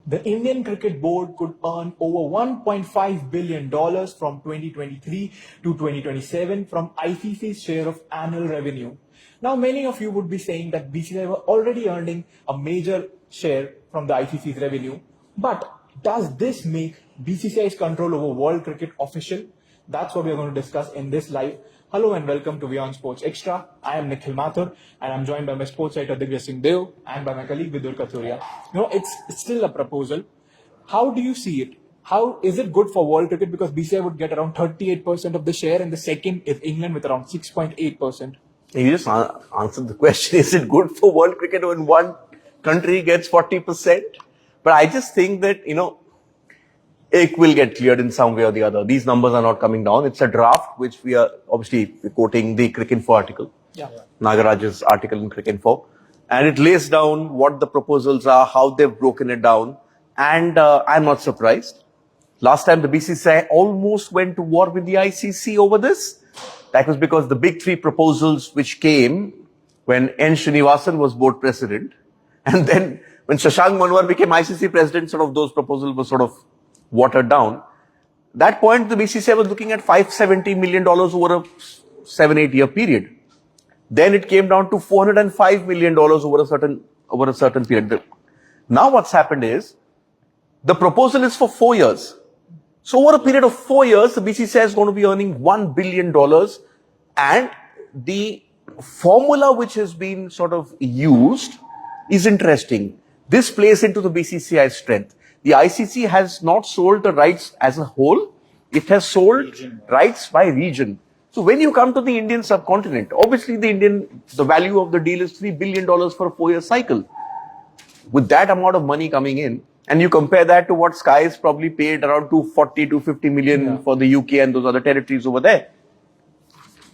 The Indian Cricket Board could earn over $1.5 billion from 2023 to 2027 from ICC's share of annual revenue. Now, many of you would be saying that BCCI were already earning a major share from the ICC's revenue. But does this make BCCI's control over world cricket official? That's what we're going to discuss in this live. Hello and welcome to WION Sports Extra. I am Nikhil Mathur and I'm joined by my sports writer Divya Singh Deo and by my colleague Vidur Kathuria. It's still a proposal. How do you see it? How is it good for world cricket? Because BCCI would get around 38% of the share and the second is England with around 6.8%. You just answered the question. Is it good for world cricket when one country gets 40%? But I just think that, it will get cleared in some way or the other. These numbers are not coming down. It's a draft, which we are obviously quoting the Cricinfo article. Nagaraj's article in Cricinfo. And it lays down what the proposals are, how they've broken it down. And I'm not surprised. Last time the BCCI almost went to war with the ICC over this. That was because the big three proposals which came when N. Srinivasan was board president. And then when Shashank Manwar became ICC president, those proposals were watered down. That point, the BCCI was looking at $570 million over a 7-8 year period. Then it came down to $405 million over a certain period. Now what's happened is, the proposal is for 4 years. So over a period of 4 years, the BCCI is going to be earning $1 billion. And the formula which has been used is interesting. This plays into the BCCI's strength. The ICC has not sold the rights as a whole. It has sold rights by region. So when you come to the Indian subcontinent, obviously the value of the deal is $3 billion for a 4-year cycle. With that amount of money coming in, and you compare that to what Sky is probably paid around 250 million for the UK and those other territories over there.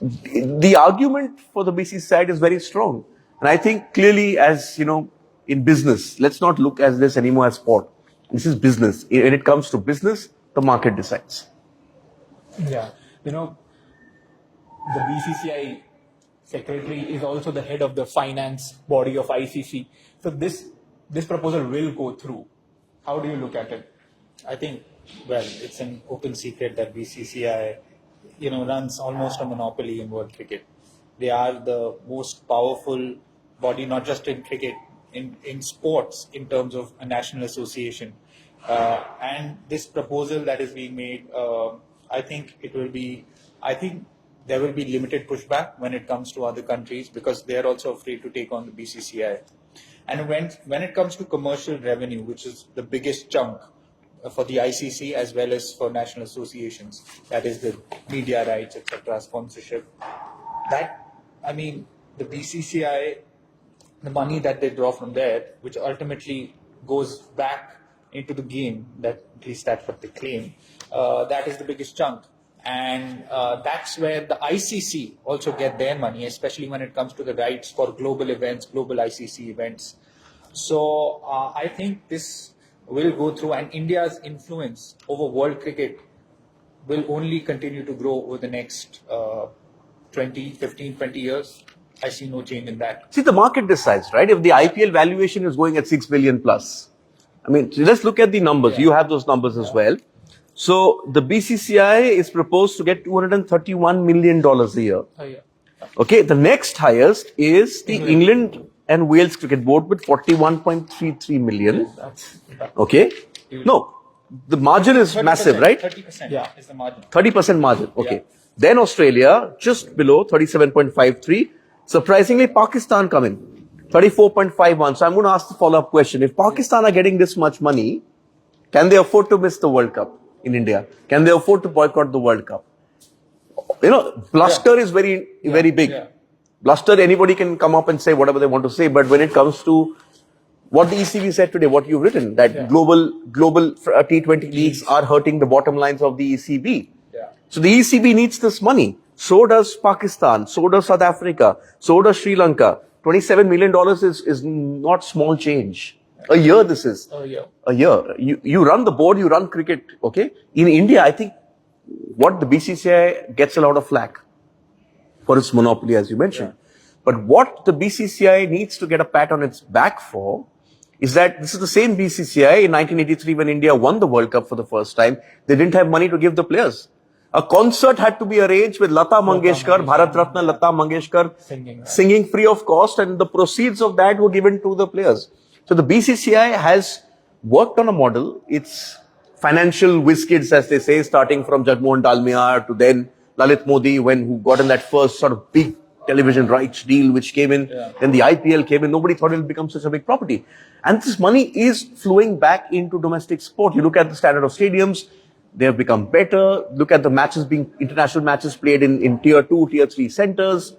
The argument for the BCCI side is very strong. And I think clearly as, in business, let's not look at this anymore as sport. This is business. When it comes to business, the market decides. Yeah. The BCCI secretary is also the head of the finance body of ICC. So this proposal will go through. How do you look at it? I think, it's an open secret that BCCI, runs almost a monopoly in world cricket. They are the most powerful body, not just in cricket, in sports, in terms of a national association. And this proposal that is being made, I think there will be limited pushback when it comes to other countries because they are also afraid to take on the BCCI. And when it comes to commercial revenue, which is the biggest chunk for the ICC as well as for national associations, that is the media rights, etc., sponsorship, the BCCI, the money that they draw from there, which ultimately goes back into the game, at least that's what they claim, that is the biggest chunk. And that's where the ICC also get their money, especially when it comes to the rights for global events, global ICC events. So I think this will go through, and India's influence over world cricket will only continue to grow over the next 20 years. I see no change in that. See, the market decides, right? If the IPL valuation is going at 6 billion plus, let's look at the numbers. Yeah. You have those numbers as well. So the BCCI is proposed to get $231 million a year. Okay, the next highest is the England and Wales Cricket Board with 41.33 million. Okay, no, the margin is massive, right? 30% is the margin. 30% margin, okay. Yeah. Then Australia, just below 37.53. Surprisingly, Pakistan come in, 34.51. So I'm going to ask the follow-up question. If Pakistan are getting this much money, can they afford to miss the World Cup in India? Can they afford to boycott the World Cup? Bluster is very big. Yeah. Bluster, anybody can come up and say whatever they want to say. But when it comes to what the ECB said today, what you've written, that global T20 leagues are hurting the bottom lines of the ECB. Yeah. So the ECB needs this money. So does Pakistan. So does South Africa. So does Sri Lanka. $27 million is not small change. A year this is. A year. You run the board, you run cricket, okay? In India, I think what the BCCI gets a lot of flack for its monopoly, as you mentioned. Yeah. But what the BCCI needs to get a pat on its back for is that this is the same BCCI in 1983 when India won the World Cup for the first time. They didn't have money to give the players. A concert had to be arranged with Lata Mangeshkar, Bharat Ratna Lata Mangeshkar singing free of cost, and the proceeds of that were given to the players. So the BCCI has worked on a model. It's financial whiz kids, as they say, starting from Jagmohan Dalmia to then Lalit Modi, who got in that first sort of big television rights deal which came in. Then the IPL came in. Nobody thought it would become such a big property. And this money is flowing back into domestic sport. You look at the standard of stadiums, they have become better. Look at the matches international matches played in tier 2, tier 3 centers.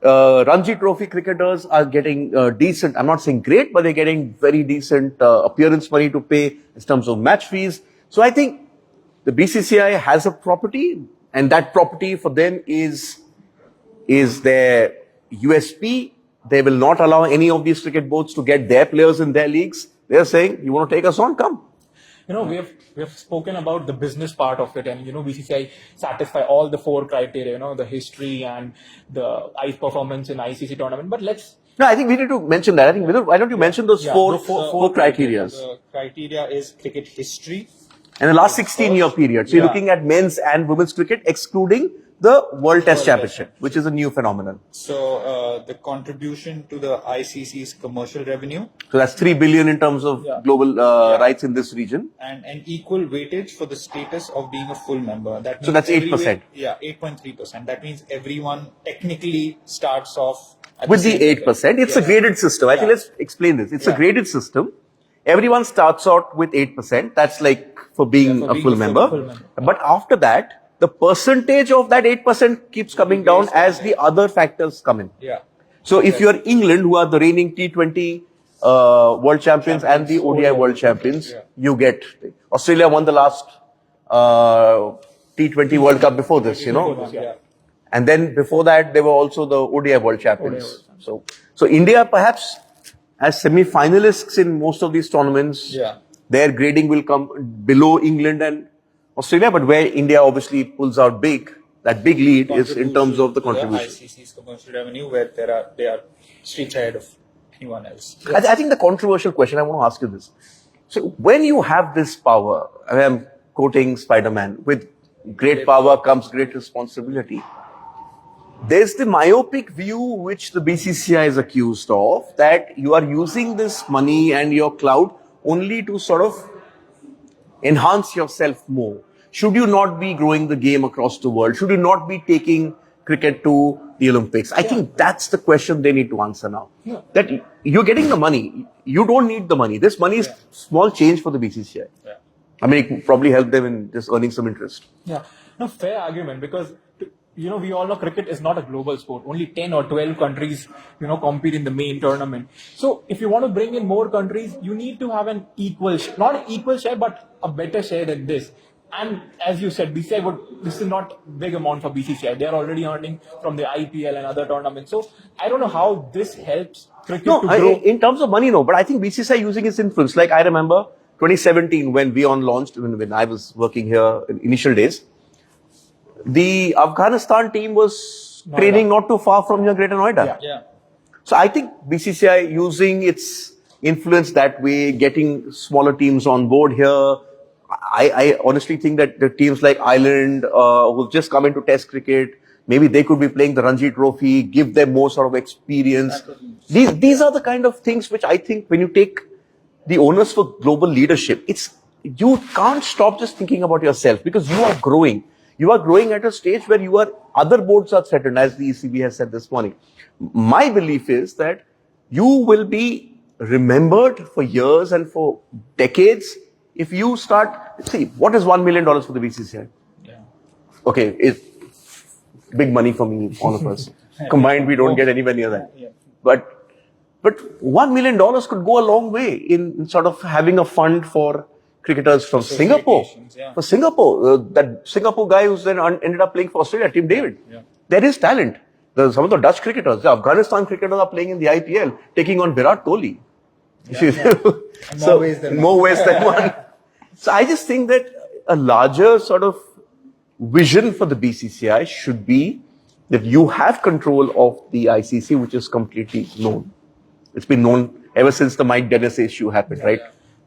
Ranji Trophy cricketers are getting decent, I'm not saying great, but they're getting very decent appearance money to pay in terms of match fees. So I think the BCCI has a property, and that property for them is their USP. They will not allow any of these cricket boards to get their players in their leagues. They're saying, you want to take us on? Come. We have spoken about the business part of it, and BCCI satisfy all the 4 criteria, the history and the ICE performance in ICC tournament. But I think we need to mention that. I think, why don't you mention those four criteria? The criteria is cricket history. And the last 16-year period. So you're looking at men's and women's cricket, excluding the World Test Championship, which is a new phenomenon. So the contribution to the ICC's commercial revenue. So that's 3 billion in terms of global rights in this region. And an equal weightage for the status of being a full member. That means so that's 8%. 8.3%. That means everyone technically starts off with the 8%. It's a graded system. I think let's explain this. It's a graded system. Everyone starts out with 8%. That's like for being a full member. But after that, the percentage of that 8% keeps coming down as the other factors come in. So if you're England, who are the reigning T20 world champions and the ODI world champions, you get. Australia won the last T20 World Cup before this, And then before that, they were also the ODI world champions. So India perhaps as semi-finalists in most of these tournaments, their grading will come below England and Australia, but where India obviously pulls out that big lead is in terms of the contribution. ICC's commercial revenue, where they are streets ahead of anyone else. I think the controversial question, I want to ask you this. So when you have this power, I'm quoting Spider-Man, with great power comes great responsibility. There's the myopic view which the BCCI is accused of, that you are using this money and your clout only to sort of enhance yourself more. Should you not be growing the game across the world? Should you not be taking cricket to the Olympics? I think that's the question they need to answer now. That you're getting the money. You don't need the money. This money is small change for the BCCI. I mean, it could probably help them in just earning some interest. No, fair argument, because we all know cricket is not a global sport. Only 10 or 12 countries, compete in the main tournament. So if you want to bring in more countries, you need to have an not an equal share, but a better share than this. And as you said, BCCI this is not big amount for BCCI. They are already earning from the IPL and other tournaments. So I don't know how this helps cricket to grow. In terms of money, no. But I think BCCI using its influence. Like I remember 2017 when WION launched, when I was working here in initial days, the Afghanistan team was training not too far from here, Greater Noida. So I think BCCI using its influence that way, getting smaller teams on board here. I honestly think that the teams like Ireland, who've just come into Test cricket, maybe they could be playing the Ranji Trophy, give them more sort of experience. These are the kind of things which I think when you take the onus for global leadership, you can't stop just thinking about yourself, because you are growing. You are growing at a stage where other boards are threatened, as the ECB has said this morning. My belief is that you will be remembered for years and for decades if you start, what is $1 million for the BCCI? Okay, it's big money for me, all of us. Combined, we don't get anywhere near that. But $1 million could go a long way in sort of having a fund for cricketers from Singapore. For Singapore, that Singapore guy who's then ended up playing for Australia, Tim David. There is talent. Some of the Dutch cricketers, the Afghanistan cricketers are playing in the IPL, taking on Virat Kohli. In more ways than one. So I just think that a larger sort of vision for the BCCI should be that you have control of the ICC, which is completely known. It's been known ever since the Mike Dennis issue happened, right?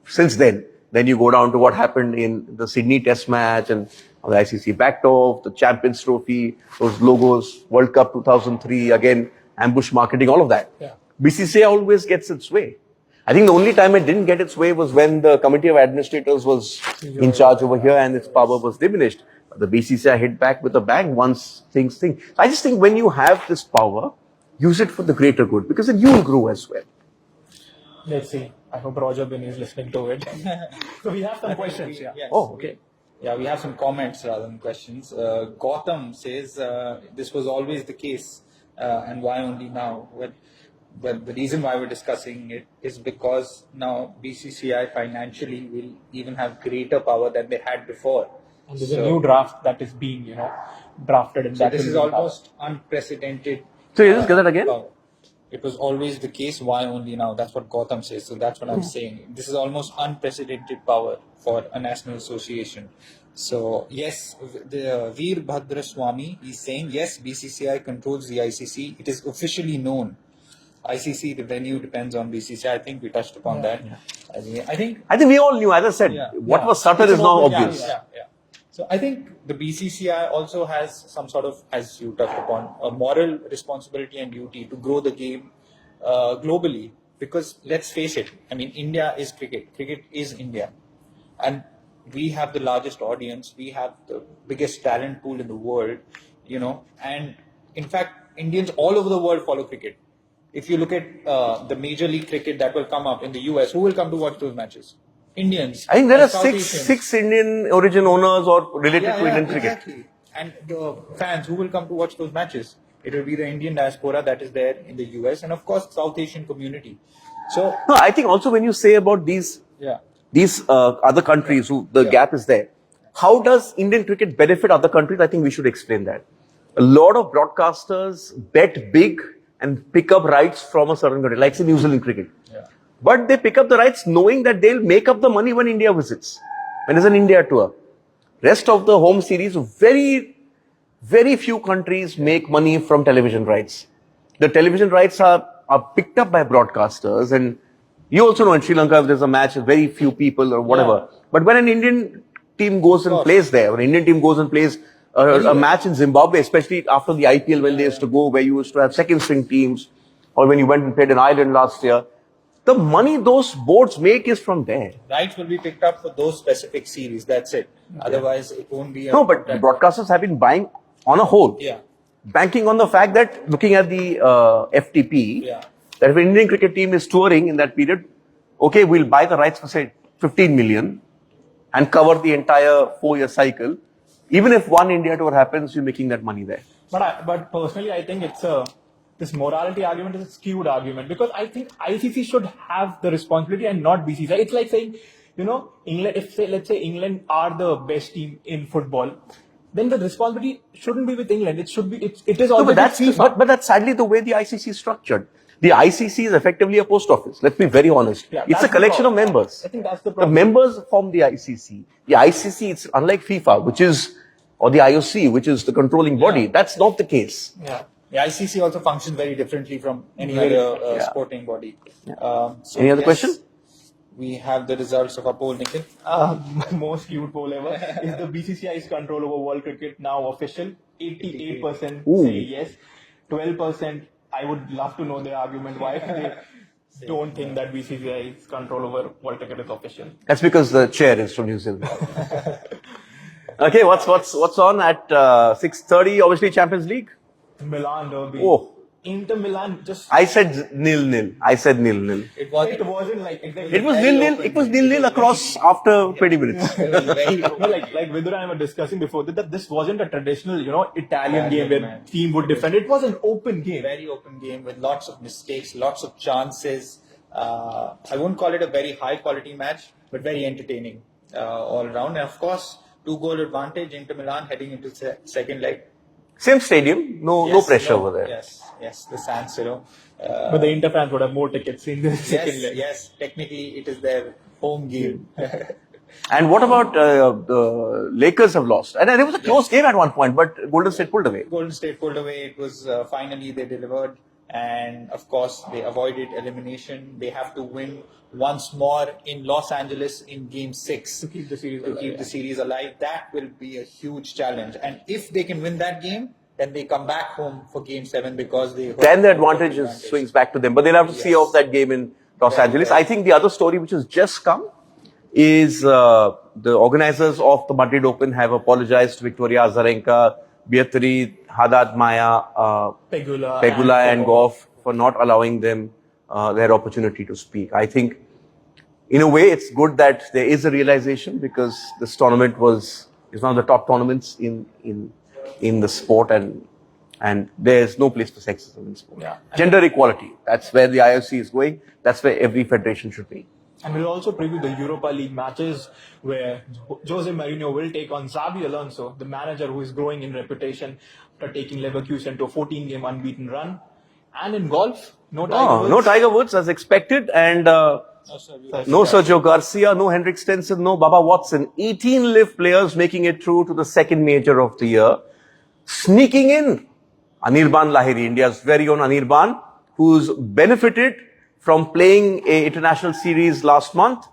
Since then you go down to what happened in the Sydney Test match and the ICC backed off, the Champions Trophy, those logos, World Cup 2003, again, ambush marketing, all of that. Yeah. BCCI always gets its way. I think the only time it didn't get its way was when the Committee of Administrators was in charge over here and its power was diminished. But the BCCI hit back with a bang once things think. I just think when you have this power, use it for the greater good because then you will grow as well. Let's see. I hope Roger Bin is listening to it. So we have some questions. Yeah. Yes, Oh, okay. Yeah, we have some comments rather than questions. Gautam says this was always the case, and why only now? Well, the reason why we're discussing it is because now BCCI financially will even have greater power than they had before. And there's a new draft that is being, drafted. And So that this will is be almost unprecedented. So you just get that again? Power. It was always the case. Why only now? That's what Gautam says. So that's what I'm saying. This is almost unprecedented power for a national association. So yes, the Veer Bhadraswamy is saying yes, BCCI controls the ICC. It is officially known. ICC, the venue depends on BCCI. I think we touched upon that. Yeah. I think we all knew, as I said, what was subtle It's is an now open- obvious. Yeah. So I think the BCCI also has some sort of, as you touched upon, a moral responsibility and duty to grow the game globally. Because let's face it, I mean, India is cricket. Cricket is India. And we have the largest audience. We have the biggest talent pool in the world, and in fact, Indians all over the world follow cricket. If you look at the major league cricket that will come up in the US, who will come to watch those matches? Indians. I think there are South Asians. six Indian origin owners or related to Indian cricket. Exactly. And the fans who will come to watch those matches, it will be the Indian diaspora that is there in the US, and of course South Asian community. So No, I think also when you say about these other countries who the gap is there, how does Indian cricket benefit other countries? I think we should explain that. A lot of broadcasters bet big and pick up rights from a certain country, like say New Zealand cricket. But they pick up the rights knowing that they'll make up the money when India visits, when there's an India tour. Rest of the home series, very, very few countries make money from television rights. The television rights are picked up by broadcasters, and you also know in Sri Lanka if there's a match, very few people or whatever. But when an Indian team goes and plays there, when an Indian team goes and plays a match in Zimbabwe, especially after the IPL when they used to go, where you used to have second string teams, or when you went and played in Ireland last year, the money those boards make is from there. rights will be picked up for those specific series. That's it. Otherwise, it won't be. No, but the broadcasters have been buying on a whole. Banking on the fact that, looking at the FTP, that if an Indian cricket team is touring in that period, okay, we'll buy the rights for say 15 million and cover the entire 4-year cycle. Even if one India tour happens, you're making that money there. But personally, I think this morality argument is a skewed argument, because I think ICC should have the responsibility and not BCCI. It's like saying, England, let's say England are the best team in football, then the responsibility shouldn't be with England. It should be, it is always FIFA. But that's sadly the way the ICC is structured. The ICC is effectively a post office. Let's be very honest. It's a collection of members. I think that's the The problem. members form the ICC. The ICC, it's unlike FIFA, or the IOC, which is the controlling body. That's not the case. The ICC also functions very differently from any other sporting body. So Any other question? We have the results of our poll, Nikhil. Most skewed poll ever. Is the BCCI's control over world cricket now official? 88% say yes. 12%, I would love to know their argument why they don't think that BCCI's control over world cricket is official. That's because the chair is from New Zealand. Okay, what's on at 6:30? Obviously, Champions League. Milan derby. Oh. Inter Milan just. I said 0-0. It was It wasn't like exactly. It was 0-0. It was 0-0 across after 20 minutes. very like Vidura and I were discussing before that this wasn't a traditional, Italian game where team would defend. It was an open game. very open game with lots of mistakes, lots of chances. I won't call it a very high quality match, but very entertaining all around. And of course, 2-goal advantage, Inter Milan heading into second leg. Same stadium, no pressure over there. Yes, the San Siro. But the Inter fans would have more tickets in the second leg. Yes, technically it is their home game. And what about the Lakers have lost? And there was a close game at one point, but Golden State pulled away. Golden State pulled away. It was finally they delivered. and of course they avoided elimination. They have to win once more in Los Angeles in Game 6 to keep the series to alive, keep the series alive. That will be a huge challenge, and if they can win that game, then they come back home for Game 7 because they Then the advantage swings back to them. But they'll have to see off that game in Los Angeles. I think the other story which has just come is the organizers of the Madrid Open have apologized to Victoria Azarenka, Beatriz, Haddad Maya, Pegula and Goff for not allowing them their opportunity to speak. I think in a way it's good that there is a realization, because this tournament is one of the top tournaments in the sport, and there's no place for sexism in sport. Yeah. Gender equality, that's where the IOC is going. That's where every federation should be. And we'll also preview the Europa League matches where Jose Mourinho will take on Xabi Alonso, the manager who is growing in reputation after taking Leverkusen to a 14-game unbeaten run. And in golf, no Tiger Woods. No Tiger Woods as expected, and no Sergio Garcia, no Henrik Stenson, no Baba Watson. 18 live players making it through to the second major of the year. Sneaking in, Anirban Lahiri, India's very own Anirban, who's benefited from playing a international series last month,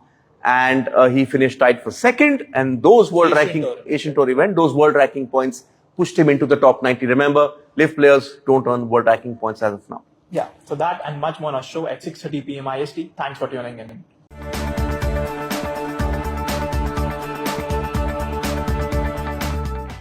and he finished tied for second, and those Asian Tour event, those world ranking points pushed him into the top 90. Remember, live players don't earn world ranking points as of now. Yeah, so that and much more on our show at 6:30 p.m. IST. Thanks for tuning in.